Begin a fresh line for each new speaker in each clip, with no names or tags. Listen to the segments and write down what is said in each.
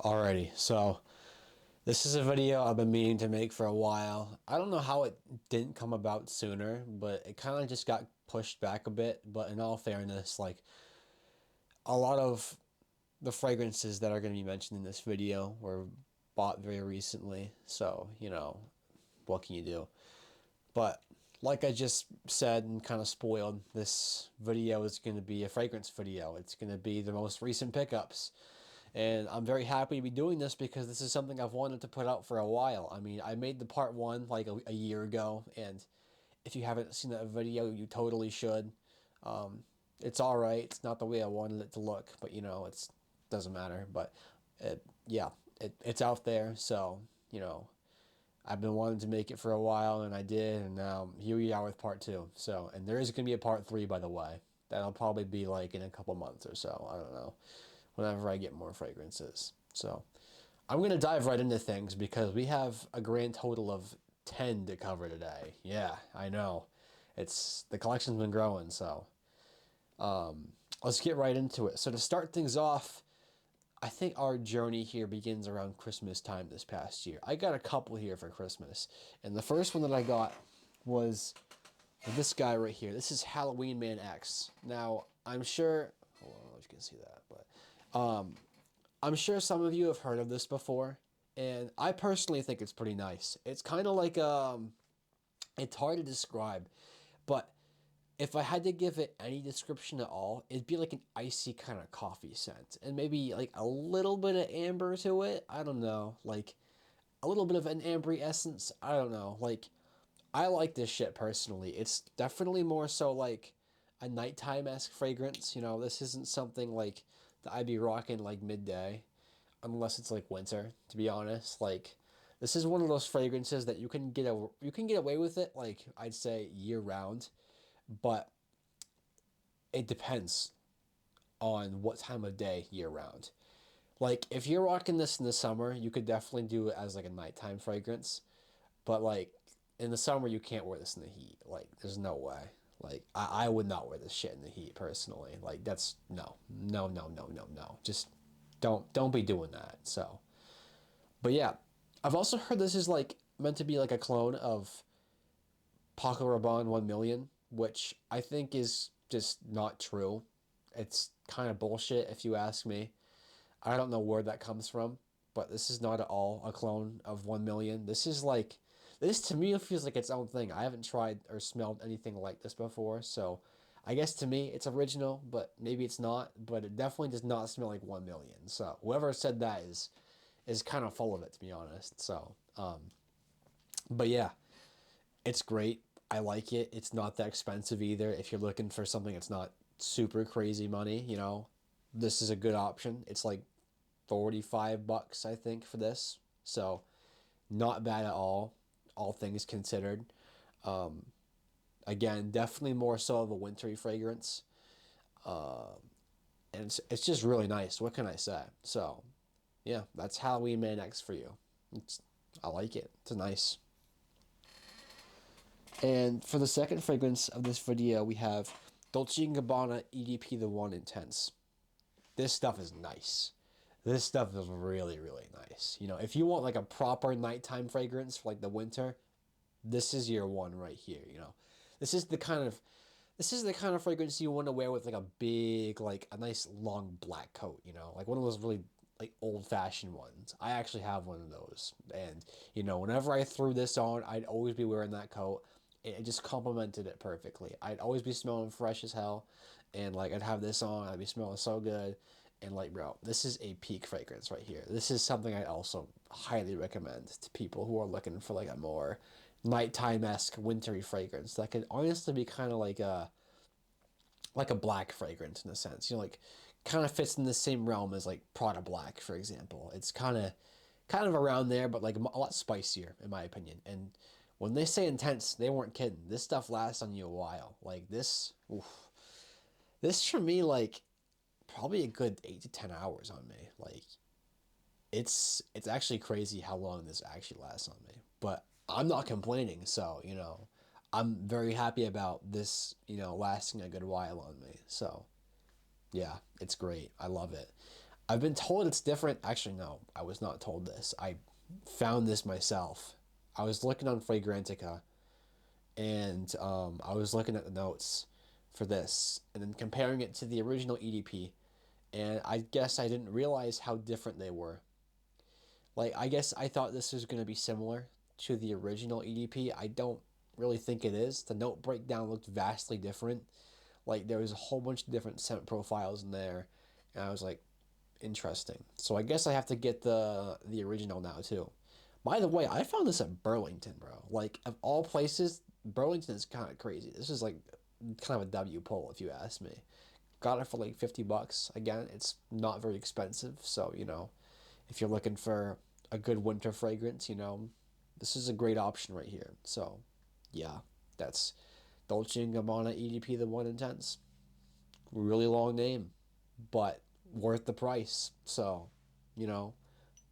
Alrighty, so this is a video I've been meaning to make for a while. I don't know how it didn't come about sooner, but it kind of just got pushed back a bit. But in all fairness, like a lot of the fragrances that are going to be mentioned in this video were bought very recently. So, what can you do? But like I just said and kind of spoiled, this video is going to be a fragrance video. It's going to be the most recent pickups. And I'm very happy to be doing this because this is something I've wanted to put out for a while. I mean, I made the part one like a year ago, and if you haven't seen that video, you totally should. It's all right. It's not the way I wanted it to look, but it doesn't matter. But it's out there. So I've been wanting to make it for a while, and I did, and now here we are with part two. So, and there is going to be a part three, by the way. That'll probably be like in a couple months or so. I don't know, whenever I get more fragrances. So I'm going to dive right into things because we have a grand total of 10 to cover today. Yeah, I know. The collection's been growing, so let's get right into it. So to start things off, I think our journey here begins around Christmas time this past year. I got a couple here for Christmas, and the first one that I got was this guy right here. This is Halloween Man X. Now, I'm sure, hold on, I don't know if you can see that, but I'm sure some of you have heard of this before, and I personally think it's pretty nice. It's kind of like, it's hard to describe, but if I had to give it any description at all, it'd be like an icy kind of coffee scent. And maybe like a little bit of amber to it. I don't know. Like a little bit of an ambery essence. I don't know. Like I like this shit personally. It's definitely more so like a nighttime-esque fragrance. This isn't something like that I'd be rocking like midday. Unless it's like winter, to be honest. Like this is one of those fragrances that you can get away with it, like I'd say year round. But it depends on what time of day year round. Like if you're rocking this in the summer, you could definitely do it as like a nighttime fragrance. But like in the summer, you can't wear this in the heat. Like there's no way. Like I would not wear this shit in the heat personally. Like that's no, no, no, no, no, no. Just don't be doing that. So, but yeah, I've also heard this is like meant to be like a clone of Paco Rabanne 1 million, which I think is just not true. It's kind of bullshit if you ask me. I don't know where that comes from, but this is not at all a clone of 1 million. This to me feels like its own thing. I haven't tried or smelled anything like this before, so I guess to me it's original, but maybe it's not, but it definitely does not smell like 1 million. So whoever said that is kind of full of it, to be honest. So, but yeah, it's great. I like it. It's not that expensive either. If you're looking for something that's not super crazy money, this is a good option. It's like 45 bucks, I think, for this. So, not bad at all things considered. Again, definitely more so of a wintry fragrance. And it's just really nice. What can I say? So, yeah, that's Halloween Man X for you. I like it. It's nice. And for the second fragrance of this video, we have Dolce & Gabbana EDP The One Intense. This stuff is nice. This stuff is really, really nice. If you want like a proper nighttime fragrance for like the winter, this is your one right here, This is the kind of fragrance you want to wear with like a big, like a nice long black coat, like one of those really like old fashioned ones. I actually have one of those. And, whenever I threw this on, I'd always be wearing that coat. It just complemented it perfectly. I'd always be smelling fresh as hell, and like I'd have this on, I'd be smelling so good, and like bro, this is a peak fragrance right here. This is something I also highly recommend to people who are looking for like a more nighttime-esque wintry fragrance that could honestly be kind of like a black fragrance in a sense. Like kind of fits in the same realm as like Prada Black, for example. It's kind of around there, but like a lot spicier in my opinion. And when they say intense, they weren't kidding. This stuff lasts on you a while. Like this, oof. This for me, like probably a good 8 to 10 hours on me. Like it's actually crazy how long this actually lasts on me. But I'm not complaining, so I'm very happy about this, lasting a good while on me. So yeah, it's great. I love it. I've been told it's different. Actually, no, I was not told this. I found this myself. I was looking on Fragrantica, and I was looking at the notes for this, and then comparing it to the original EDP, and I guess I didn't realize how different they were. Like, I guess I thought this was going to be similar to the original EDP. I don't really think it is. The note breakdown looked vastly different. Like, there was a whole bunch of different scent profiles in there, and I was like, interesting. So I guess I have to get the original now too. By the way, I found this at Burlington, bro. Like, of all places, Burlington is kind of crazy. This is like kind of a W pull if you ask me. Got it for like 50 bucks. Again, it's not very expensive, so if you're looking for a good winter fragrance, this is a great option right here. So, yeah, that's Dolce & Gabbana EDP the 1 Intense. Really long name, but worth the price. So, you know,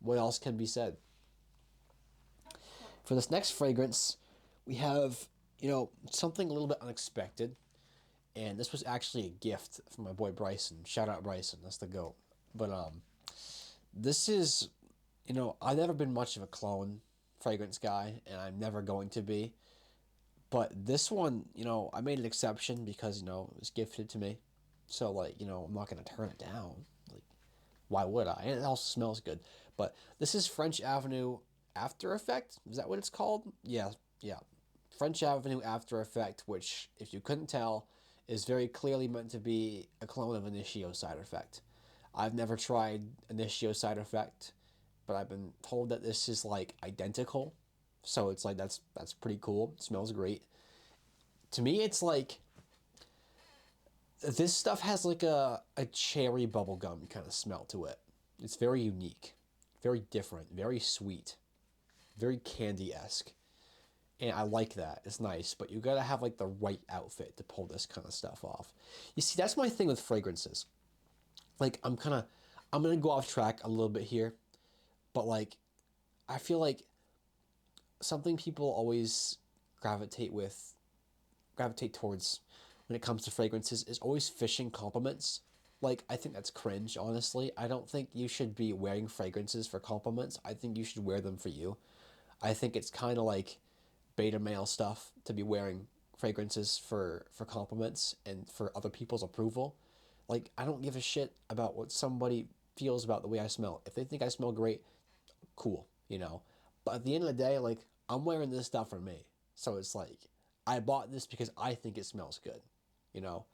what else can be said? For this next fragrance, we have, something a little bit unexpected. And this was actually a gift from my boy Bryson. Shout out Bryson, that's the GOAT. But this is, I've never been much of a cologne fragrance guy, and I'm never going to be. But this one, I made an exception because, it was gifted to me. So, like, I'm not going to turn it down. Like, why would I? And it also smells good. But this is French Avenue After Effect. Is that what it's called? Yeah, yeah. French Avenue After Effect, which, if you couldn't tell, is very clearly meant to be a clone of Initio Side Effect. I've never tried Initio Side Effect, but I've been told that this is like identical. So it's like that's pretty cool. It smells great. To me, it's like this stuff has like a cherry bubblegum kind of smell to it. It's very unique, very different, very sweet, very candy esque. And I like that. It's nice, but you gotta have like the right outfit to pull this kind of stuff off. You see, that's my thing with fragrances. Like I'm gonna go off track a little bit here, but like I feel like something people always gravitate with gravitate towards when it comes to fragrances is always fishing compliments. Like, I think that's cringe, honestly. I don't think you should be wearing fragrances for compliments. I think you should wear them for you. I think it's kind of like beta male stuff to be wearing fragrances for compliments and for other people's approval. Like, I don't give a shit about what somebody feels about the way I smell. If they think I smell great, cool. But at the end of the day, like, I'm wearing this stuff for me. So it's like I bought this because I think it smells good. You know,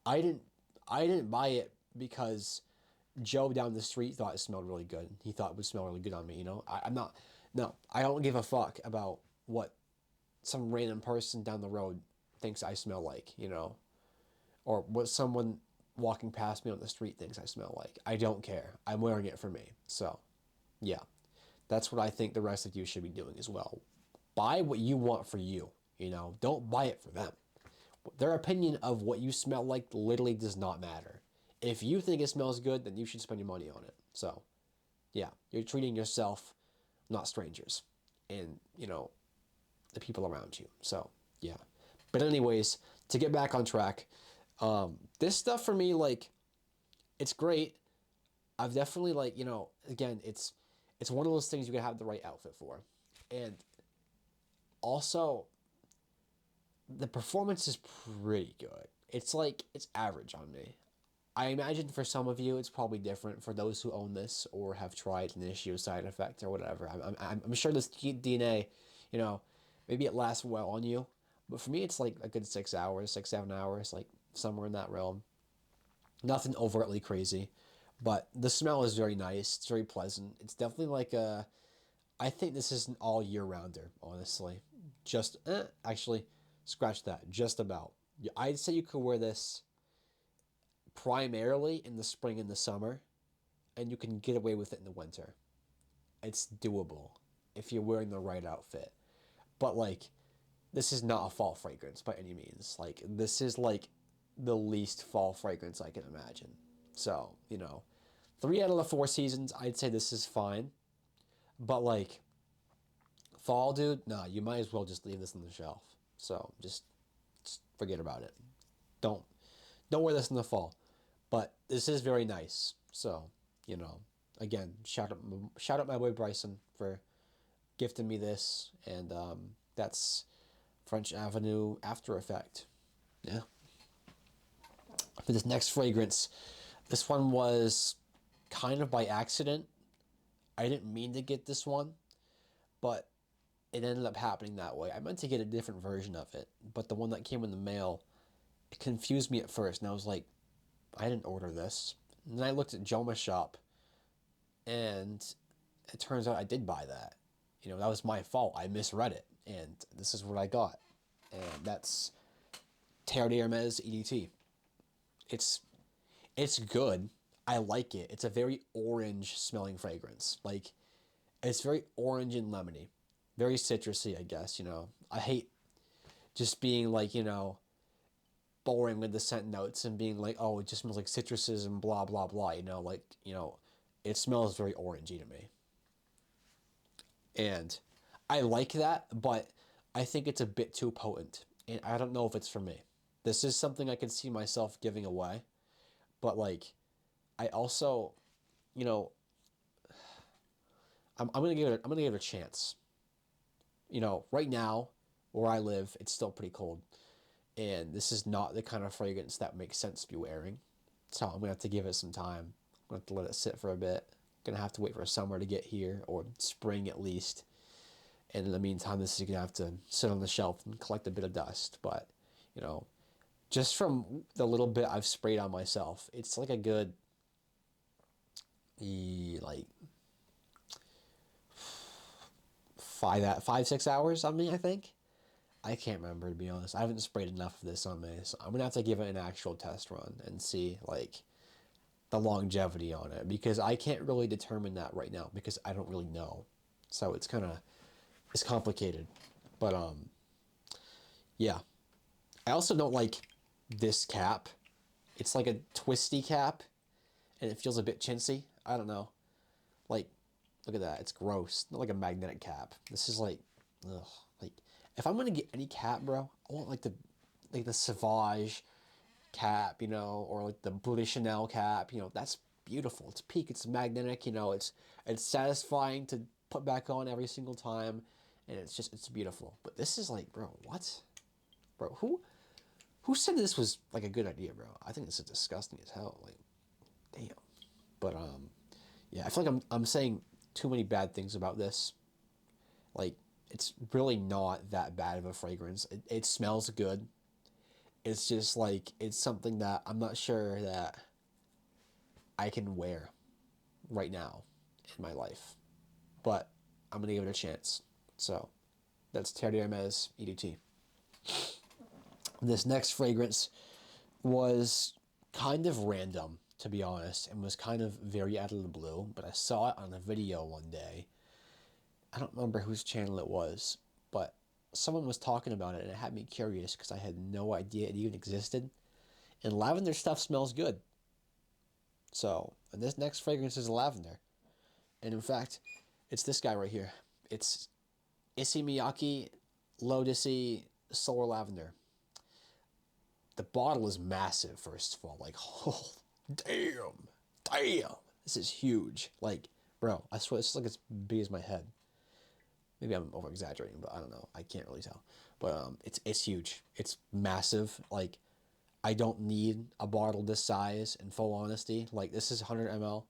I didn't I didn't buy it because Joe down the street thought it smelled really good. He thought it would smell really good on me. I'm not. No, I don't give a fuck about what some random person down the road thinks I smell like. Or what someone walking past me on the street thinks I smell like. I don't care. I'm wearing it for me. So, yeah. That's what I think the rest of you should be doing as well. Buy what you want for you. Don't buy it for them. Their opinion of what you smell like literally does not matter. If you think it smells good, then you should spend your money on it. So, yeah, you're treating yourself, not strangers, and, the people around you. So, yeah. But, anyways, to get back on track, this stuff for me, like, it's great. I've definitely, like, again, it's one of those things you gotta have the right outfit for. And also, the performance is pretty good. It's like, it's average on me. I imagine for some of you, it's probably different for those who own this or have tried an issue side effect or whatever. I'm sure this DNA, you know, maybe it lasts well on you. But for me, it's like a good 6 hours, 6, 7 hours, like somewhere in that realm. Nothing overtly crazy. But the smell is very nice. It's very pleasant. It's definitely like I think this is an all year rounder, honestly. Actually, scratch that. Just about. I'd say you could wear this primarily in the spring and the summer, and you can get away with it in the winter. It's doable if you're wearing the right outfit. But like, this is not a fall fragrance by any means. Like, this is like the least fall fragrance I can imagine. So, 3 out of the 4 seasons, I'd say this is fine. But like, fall, dude, nah, you might as well just leave this on the shelf. So just forget about it. Don't don't wear this in the fall. But this is very nice. So you know, again, shout out my boy Bryson for gifting me this, and that's French Avenue After Effect. Yeah. For this next fragrance, this one was kind of by accident. I didn't mean to get this one, but it ended up happening that way. I meant to get a different version of it, but the one that came in the mail, it confused me at first, and I was like, I didn't order this. And then I looked at Joma's shop, and it turns out I did buy that. You know, that was my fault. I misread it, and this is what I got. And that's Terre d'Hermes EDT. It's it's good. I like it. It's a very orange smelling fragrance. Like, it's very orange and lemony. Very citrusy, I guess, you know. I hate just being like, you know, boring with the scent notes and being like, oh, it just smells like citruses and blah, blah, blah, you know, like, you know, it smells very orangey to me. And I like that, but I think it's a bit too potent. And I don't know if it's for me. This is something I could see myself giving away, but like, I also, you know, I'm gonna give it a chance. You know, right now where I live, it's still pretty cold, and this is not the kind of fragrance that makes sense to be wearing. So I'm gonna have to give it some time. I'm gonna have to let it sit for a bit. Gonna have to wait for summer to get here, or spring at least. And in the meantime, this is gonna have to sit on the shelf and collect a bit of dust. But you know, just from the little bit I've sprayed on myself, it's like a good, like 5 6 hours on me, I think. I can't remember, to be honest. I haven't sprayed enough of this on me, so I'm gonna have to give it an actual test run and see like the longevity on it, because I can't really determine that right now because I don't really know. So it's complicated. But yeah. I also don't like this cap. It's like a twisty cap and it feels a bit chintzy. I don't know. Like, look at that. It's gross. Not like a magnetic cap. This is like, ugh. Like, if I'm gonna get any cap, bro, I want like the Sauvage cap, you know, or like the Bleu Chanel cap. You know, that's beautiful. It's peak. It's magnetic. You know, it's satisfying to put back on every single time, and it's beautiful. But this is like, bro, what, bro? Who said this was like a good idea, bro? I think this is disgusting as hell. Like, damn. But yeah, I feel like I'm saying too many bad things about this. Like, it's really not that bad of a fragrance. It smells good. It's just like it's something that I'm not sure that I can wear right now in my life. But I'm gonna give it a chance. So that's Terre d'Hermes EDT. This next fragrance was kind of random, to be honest, and was kind of very out of the blue, but I saw it on a video one day. I don't remember whose channel it was, but someone was talking about it and it had me curious because I had no idea it even existed. And lavender stuff smells good. So, and this next fragrance is lavender. And in fact, it's this guy right here. It's Issey Miyake Lotusy Solar Lavender. The bottle is massive, first of all. Like, oh, damn. This is huge. Like, bro, I swear it's like as big as my head. Maybe I'm over exaggerating, but I don't know. I can't really tell. But it's huge. It's massive. Like, I don't need a bottle this size. In full honesty, like, this is 100 ml.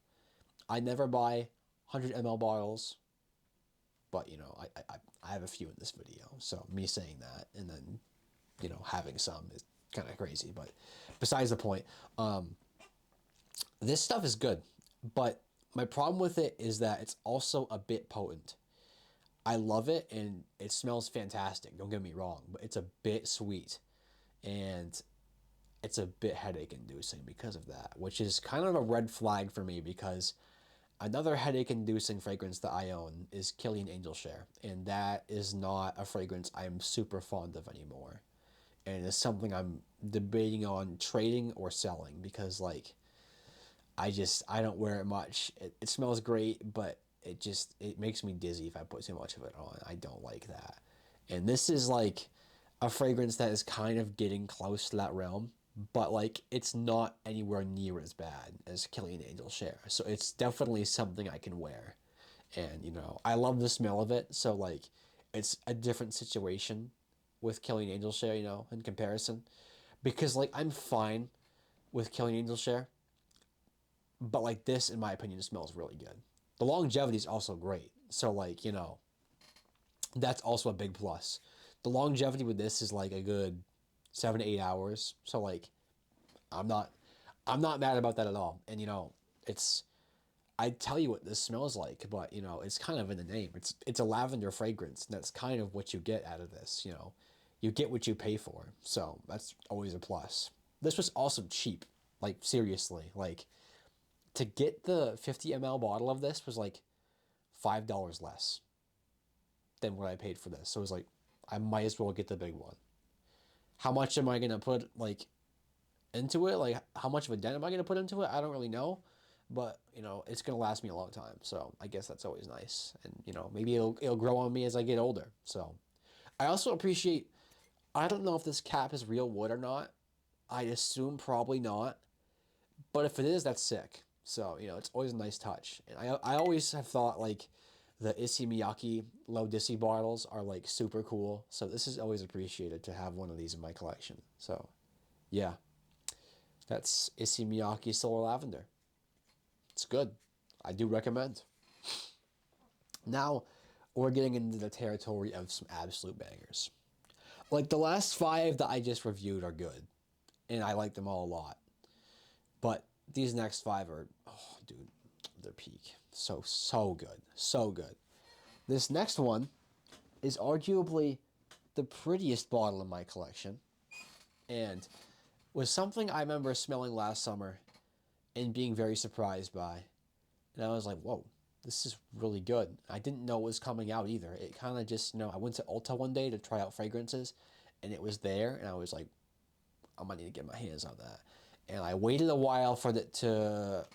I never buy 100 ml bottles, but you know, I have a few in this video. So me saying that and then, you know, having some is kind of crazy. But besides the point, this stuff is good, but my problem with it is that it's also a bit potent. I love it and it smells fantastic. Don't get me wrong, but it's a bit sweet and it's a bit headache inducing because of that, which is kind of a red flag for me because another headache inducing fragrance that I own is Killian Angel Share, and that is not a fragrance I'm super fond of anymore. And it's something I'm debating on trading or selling because like I don't wear it much. It smells great, but it makes me dizzy if I put too much of it on. I don't like that. And this is like a fragrance that is kind of getting close to that realm. but like it's not anywhere near as bad as Killing Angel Share. So it's definitely something I can wear. And I love the smell of it. So like it's a different situation with Killing Angel Share, in comparison. Because like I'm fine with Killing Angel Share, but like this, in my opinion, smells really good. The longevity is also great. So like, that's also a big plus. The longevity with this is like a good 7 to 8 hours. So like I'm not I'm not mad about that at all. And it's I tell you what this smells like, but it's kind of in the name. It's a lavender fragrance, and that's kind of what you get out of this. You get what you pay for, so that's always a plus. This was also cheap, like seriously, like to get the 50 ml bottle of this was like $5 less than what I paid for this. So it was like I might as well get the big one. How much am I gonna put like into it? Like how much of a dent am I gonna put into it? I don't really know, but it's gonna last me a long time. So I guess that's always nice, and maybe it'll grow on me as I get older. So I also appreciate. I don't know if this cap is real wood or not. I assume probably not, but if it is, that's sick. So it's always a nice touch, and I always have thought like the Issey Miyake low Dissy bottles are like super cool. So this is always appreciated to have one of these in my collection. So yeah, that's Issey Miyake Solar Lavender. It's good. I do recommend. Now we're getting into the territory of some absolute bangers. Like the last five that I just reviewed are good, and I like them all a lot. But these next five are, oh, dude, they're peak. So, so good. So good. This next one is arguably the prettiest bottle in my collection, and was something I remember smelling last summer and being very surprised by. And I was like, whoa, this is really good. I didn't know it was coming out either. It kind of just, I went to Ulta one day to try out fragrances, and it was there, and I was like, I might need to get my hands on that. And I waited a while for it to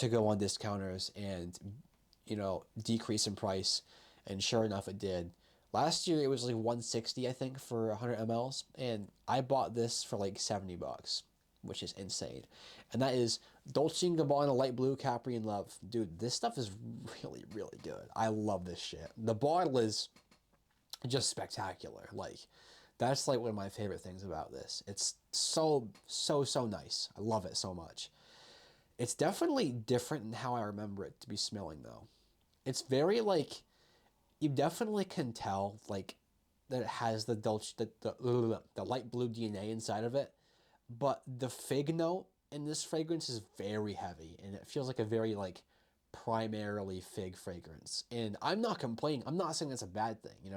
go on discounters and, decrease in price. And sure enough, it did. Last year, it was like 160, I think, for 100 mLs. And I bought this for like $70, which is insane. And that is Dolce & Gabbana Light Blue Capri in Love. Dude, this stuff is really, really good. I love this shit. The bottle is just spectacular. Like, that's like one of my favorite things about this. It's so, so, so nice. I love it so much. It's definitely different in how I remember it to be smelling, though. It's very like you definitely can tell like that it has the the light blue DNA inside of it, but the fig note in this fragrance is very heavy, and it feels like a very like primarily fig fragrance. And I'm not complaining. I'm not saying that's a bad thing.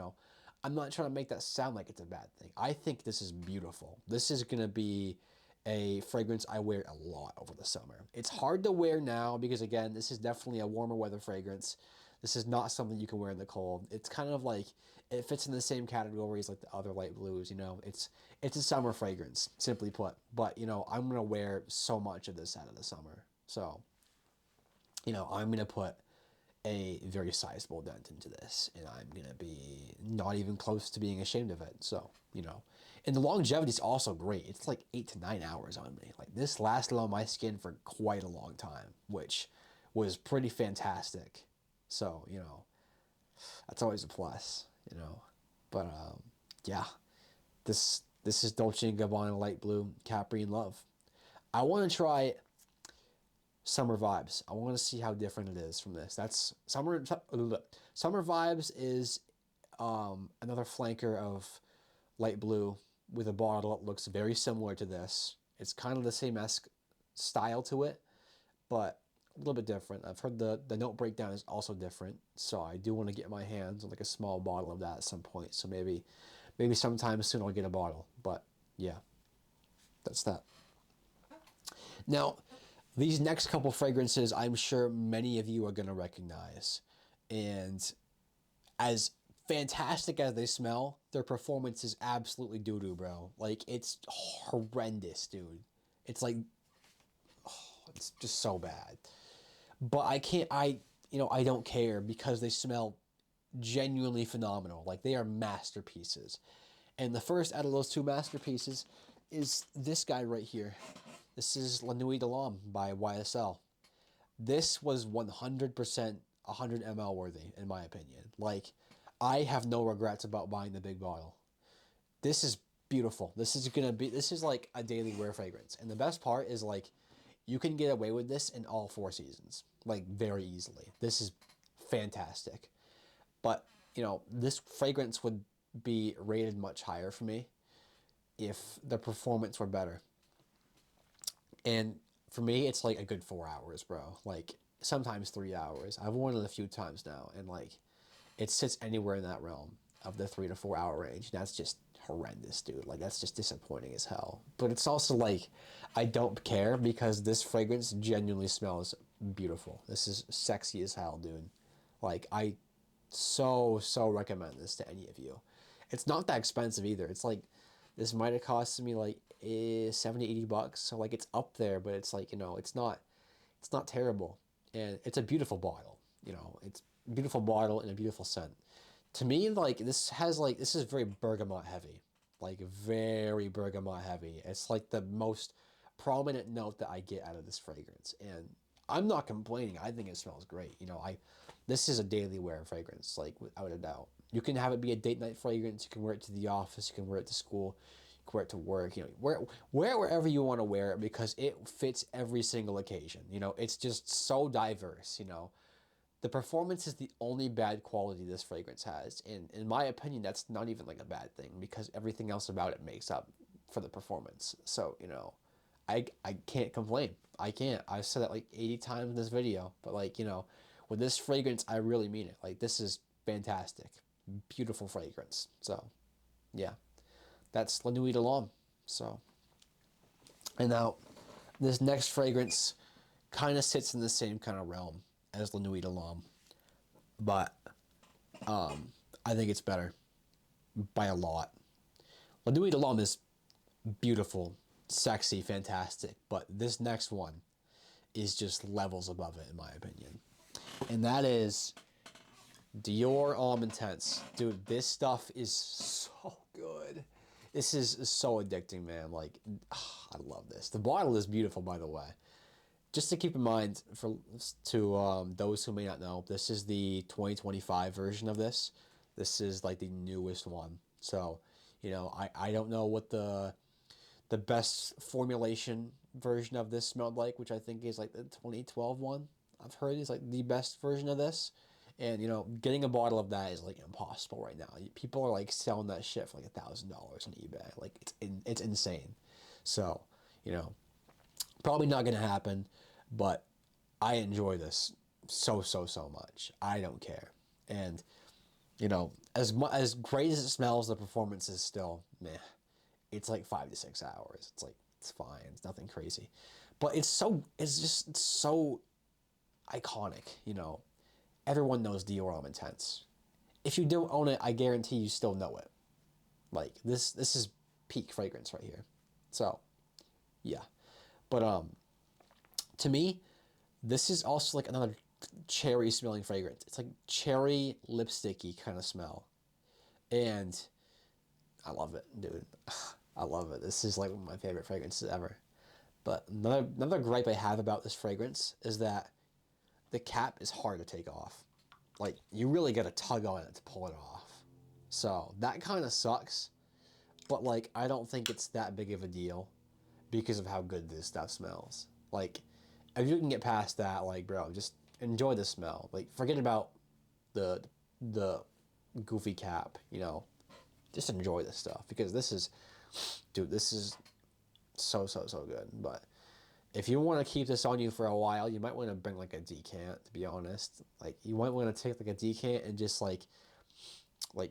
I'm not trying to make that sound like it's a bad thing. I think this is beautiful. This is gonna be a fragrance I wear a lot over the summer. It's hard to wear now because again, this is definitely a warmer weather fragrance. This is not something you can wear in the cold. It's kind of like it fits in the same category as like the other light blues. It's a summer fragrance, simply put. But I'm gonna wear so much of this out of the summer. So I'm gonna put a very sizable dent into this, and I'm gonna be not even close to being ashamed of it. So and the longevity is also great. It's like 8 to 9 hours on me. Like this lasted on my skin for quite a long time, which was pretty fantastic. So that's always a plus. But yeah, this is Dolce and Gabbana Light Blue Capri in Love. I want to try Summer Vibes. I want to see how different it is from this. That's Summer Vibes is another flanker of light blue with a bottle that looks very similar to this. It's kind of the same esque style to it, but a little bit different. I've heard the note breakdown is also different, so I do want to get my hands on like a small bottle of that at some point. So maybe sometime soon I'll get a bottle. But yeah, that's that. Now, these next couple fragrances, I'm sure many of you are gonna recognize, and as fantastic as they smell, their performance is absolutely doo doo, bro. Like it's horrendous, dude. It's like it's just so bad. But I can't. I don't care because they smell genuinely phenomenal. Like they are masterpieces. And the first out of those two masterpieces is this guy right here. This is La Nuit de l'Homme by YSL. This was 100% 100 ml worthy, in my opinion. Like, I have no regrets about buying the big bottle. This is beautiful. This is like a daily wear fragrance. And the best part is, like, you can get away with this in all 4 seasons, like, very easily. This is fantastic. But, this fragrance would be rated much higher for me if the performance were better. And for me, it's like a good 4 hours, bro. Like, sometimes 3 hours. I've worn it a few times now, and like, it sits anywhere in that realm of the 3 to 4 hour range. That's just horrendous, dude. Like, that's just disappointing as hell. But it's also like, I don't care because this fragrance genuinely smells beautiful. This is sexy as hell, dude. Like, I so recommend this to any of you. It's not that expensive either. It's like, this might have cost me like 70, $80. So like, it's up there, but it's like, it's not terrible. And it's a beautiful bottle. It's a beautiful bottle and a beautiful scent. To me, like, this is very bergamot heavy. Like, very bergamot heavy. It's like the most prominent note that I get out of this fragrance. And I'm not complaining. I think it smells great. This is a daily wear fragrance, like, without a doubt. You can have it be a date night fragrance. You can wear it to the office. You can wear it to school. You can wear it to work. Wear it wherever you want to wear it because it fits every single occasion. It's just so diverse. The performance is the only bad quality this fragrance has, and in my opinion, that's not even like a bad thing because everything else about it makes up for the performance. So I can't complain. I can't. I've said that like 80 times in this video, but like with this fragrance, I really mean it. Like, this is fantastic, beautiful fragrance. So yeah, that's La Nuit de l'Homme. So, and now this next fragrance kind of sits in the same kind of realm as La Nuit de l'Homme, but I think it's better by a lot. La Nuit de l'Homme is beautiful, sexy, fantastic, but this next one is just levels above it, in my opinion. And that is Dior Homme Intense. Dude, this stuff is so good. This is so addicting, man. Like, I love this. The bottle is beautiful, by the way. Just to keep in mind, to those who may not know, this is the 2025 version of this. This is like the newest one. So, I don't know what the best formulation version of this smelled like, which I think is like the 2012 one. I've heard is like the best version of this. And, getting a bottle of that is like impossible right now. People are like selling that shit for like $1,000 on eBay. Like, it's insane. So, probably not going to happen, but I enjoy this so much. I don't care. And, as great as it smells, the performance is still meh. It's like 5 to 6 hours. It's like, it's fine. It's nothing crazy. But it's just so iconic, Everyone knows Dior Homme Intense. If you don't own it, I guarantee you still know it. Like, this is peak fragrance right here. So, yeah. But to me, this is also like another cherry smelling fragrance. It's like cherry lipsticky kind of smell. And I love it, dude. I love it. This is like one of my favorite fragrances ever. But another gripe I have about this fragrance is that the cap is hard to take off. Like, you really got to tug on it to pull it off. So that kind of sucks. But like, I don't think it's that big of a deal because of how good this stuff smells. Like, if you can get past that, like, bro, just enjoy the smell. Like, forget about the goofy cap, Just enjoy this stuff because this is, dude, this is so good. But if you want to keep this on you for a while, you might want to bring like a decant, to be honest. Like, you might want to take like a decant and just like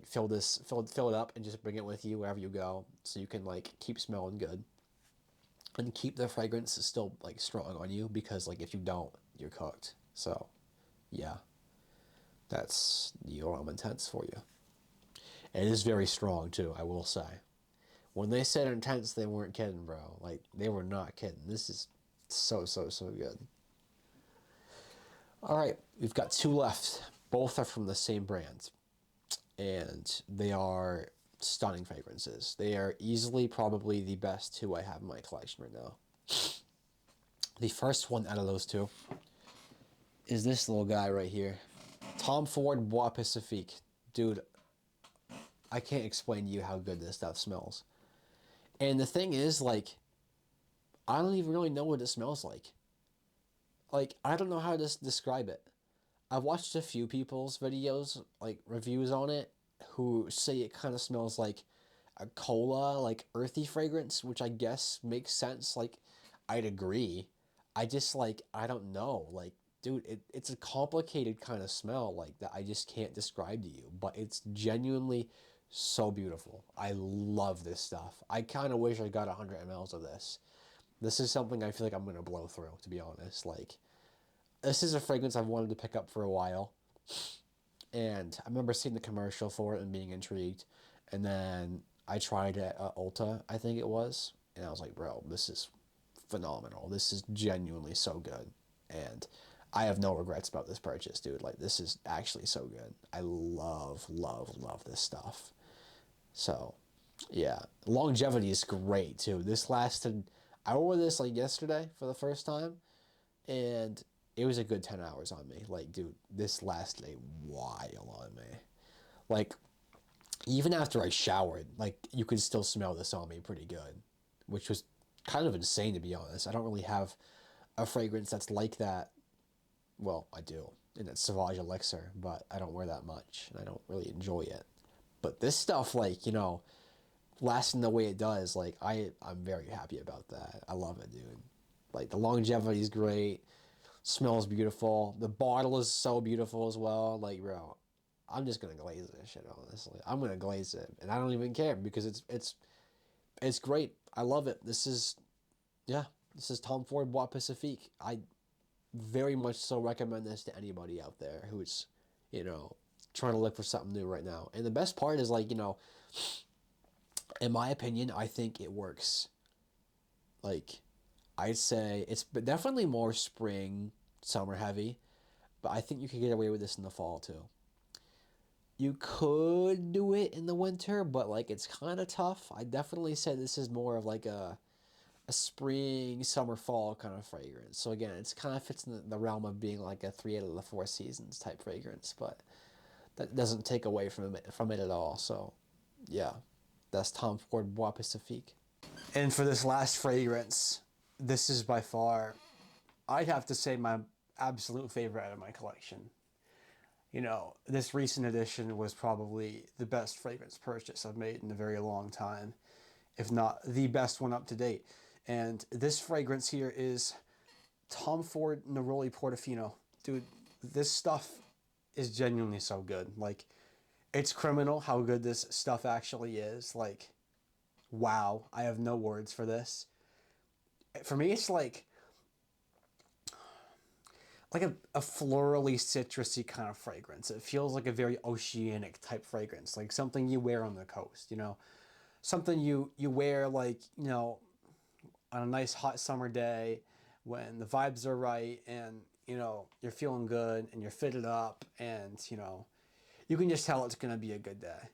fill it up and just bring it with you wherever you go so you can like keep smelling good and keep the fragrance still like strong on you, because like if you don't, you're cooked. So yeah, that's the Dior Intense for you. And it is very strong too, I will say. When they said intense, they weren't kidding, bro. Like, they were not kidding. This is so good. All right, we've got 2 left. Both are from the same brand, and they are stunning fragrances. They are easily probably the best two I have in my collection right now. The first one out of those two is this little guy right here. Tom Ford Bois Pacifique. Dude, I can't explain to you how good this stuff smells. And the thing is, like, I don't even really know what it smells like. Like, I don't know how to describe it. I've watched a few people's videos, like, reviews on it, who say it kind of smells like a cola, like, earthy fragrance, which I guess makes sense. Like, I'd agree. I just, like, I don't know. Like, dude, it's a complicated kind of smell, like, that I just can't describe to you. But it's genuinely so beautiful. I love this stuff. I kind of wish I got 100 mLs of this. This is something I feel like I'm going to blow through, to be honest. Like, this is a fragrance I've wanted to pick up for a while. And I remember seeing the commercial for it and being intrigued. And then I tried it at Ulta, I think it was. And I was like, bro, this is phenomenal. This is genuinely so good. And I have no regrets about this purchase, dude. Like, this is actually so good. I love, love, love this stuff. So, yeah. Longevity is great, too. This lasted... I wore this, like, yesterday for the first time. And it was a good 10 hours on me. Like, dude, this lasted a while on me. Like, even after I showered, like, you could still smell this on me pretty good, which was kind of insane, to be honest. I don't really have a fragrance that's like that. Well, I do, and it's Sauvage Elixir, but I don't wear that much, and I don't really enjoy it. But this stuff, like, lasting the way it does, like, I'm very happy about that. I love it, dude. Like, the longevity is great. Smells beautiful. The bottle is so beautiful as well. Like, bro, I'm just gonna glaze this shit, honestly. I'm gonna glaze it, and I don't even care because it's great. I love it. This is Tom Ford Bois Pacifique. I very much so recommend this to anybody out there who's, trying to look for something new right now. And the best part is, like, in my opinion, I think it works. Like, I'd say it's definitely more spring, summer heavy, but I think you could get away with this in the fall too. You could do it in the winter, but, like, it's kind of tough. I definitely say this is more of like a spring, summer, fall kind of fragrance. So again, it's kind of fits in the realm of being like a 3 out of the 4 seasons type fragrance, but that doesn't take away from it at all. So yeah, that's Tom Ford Bois Pacifique. And for this last fragrance, this is by far, I'd have to say, my absolute favorite out of my collection. This recent edition was probably the best fragrance purchase I've made in a very long time, if not the best one up to date. And this fragrance here is Tom Ford Neroli Portofino. Dude, this stuff is genuinely so good. Like, it's criminal how good this stuff actually is. Like, wow, I have no words for this. For me, it's like a florally citrusy kind of fragrance. It feels like a very oceanic type fragrance, like something you wear on the coast, something you wear, like, on a nice hot summer day when the vibes are right, and you're feeling good and you're fitted up, and you can just tell it's going to be a good day.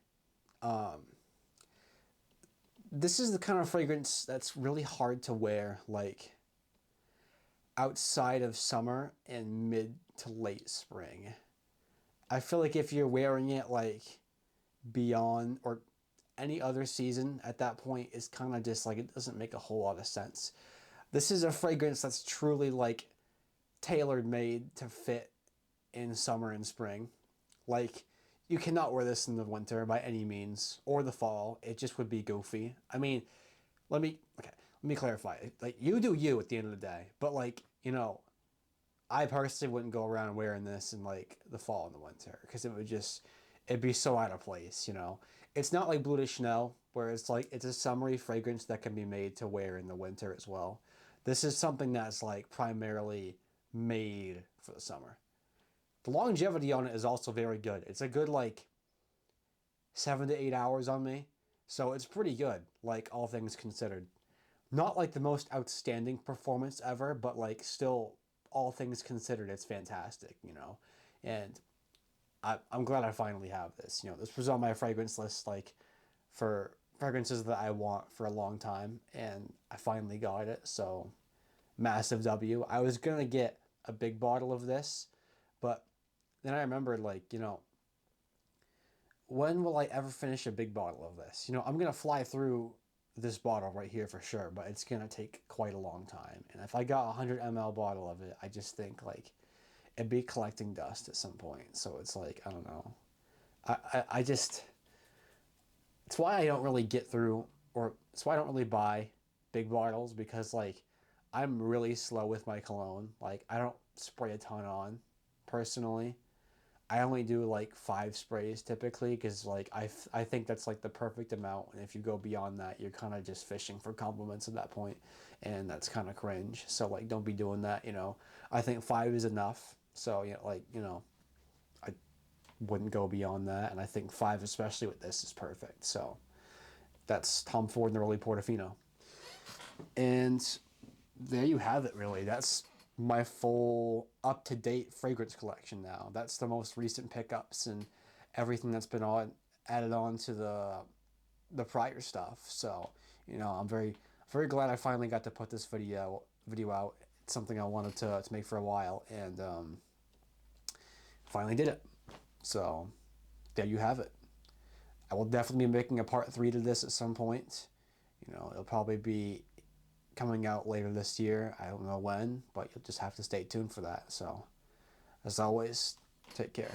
This is the kind of fragrance that's really hard to wear, like, outside of summer and mid to late spring. I feel like if you're wearing it, like, beyond or any other season at that point, is kind of just like, it doesn't make a whole lot of sense. This is a fragrance that's truly, like, tailor made to fit in summer and spring. Like, you cannot wear this in the winter by any means, or the fall. It just would be goofy. I mean, let me clarify. Like, you do you at the end of the day, but, like, I personally wouldn't go around wearing this in, like, the fall and the winter, because it'd be so out of place. It's not like Bleu de Chanel, where it's like, it's a summery fragrance that can be made to wear in the winter as well. This is something that's, like, primarily made for the summer. The longevity on it is also very good. It's a good, like, 7 to 8 hours on me. So it's pretty good, like, all things considered. Not, like, the most outstanding performance ever, but, like, still, all things considered, it's fantastic, And I'm glad I finally have this. This was on my fragrance list, like, for fragrances that I want for a long time, and I finally got it. So massive W. I was gonna get a big bottle of this, but then I remembered, like, when will I ever finish a big bottle of this? I'm gonna fly through this bottle right here for sure, but it's gonna take quite a long time. And if I got a 100 ml bottle of it, I just think like it'd be collecting dust at some point. So it's like, I don't know. I just, it's why I don't really get through, or it's why I don't really buy big bottles, because like I'm really slow with my cologne. Like I don't spray a ton on personally. I only do like 5 sprays typically, because like I think that's like the perfect amount. And if you go beyond that, you're kind of just fishing for compliments at that point, and that's kind of cringe. So like, don't be doing that. I think 5 is enough. So I wouldn't go beyond that, and I think 5, especially with this, is perfect. So that's Tom Ford and the Rolly Portofino, and there you have it. Really, that's my full up-to-date fragrance collection now. That's the most recent pickups and everything that's been added on to the prior stuff. So I'm very glad I finally got to put this video out. It's something I wanted to make for a while, and finally did it. So there you have it. I will definitely be making a part 3 to this at some point. It'll probably be coming out later this year. I don't know when, but you'll just have to stay tuned for that. So, as always, take care.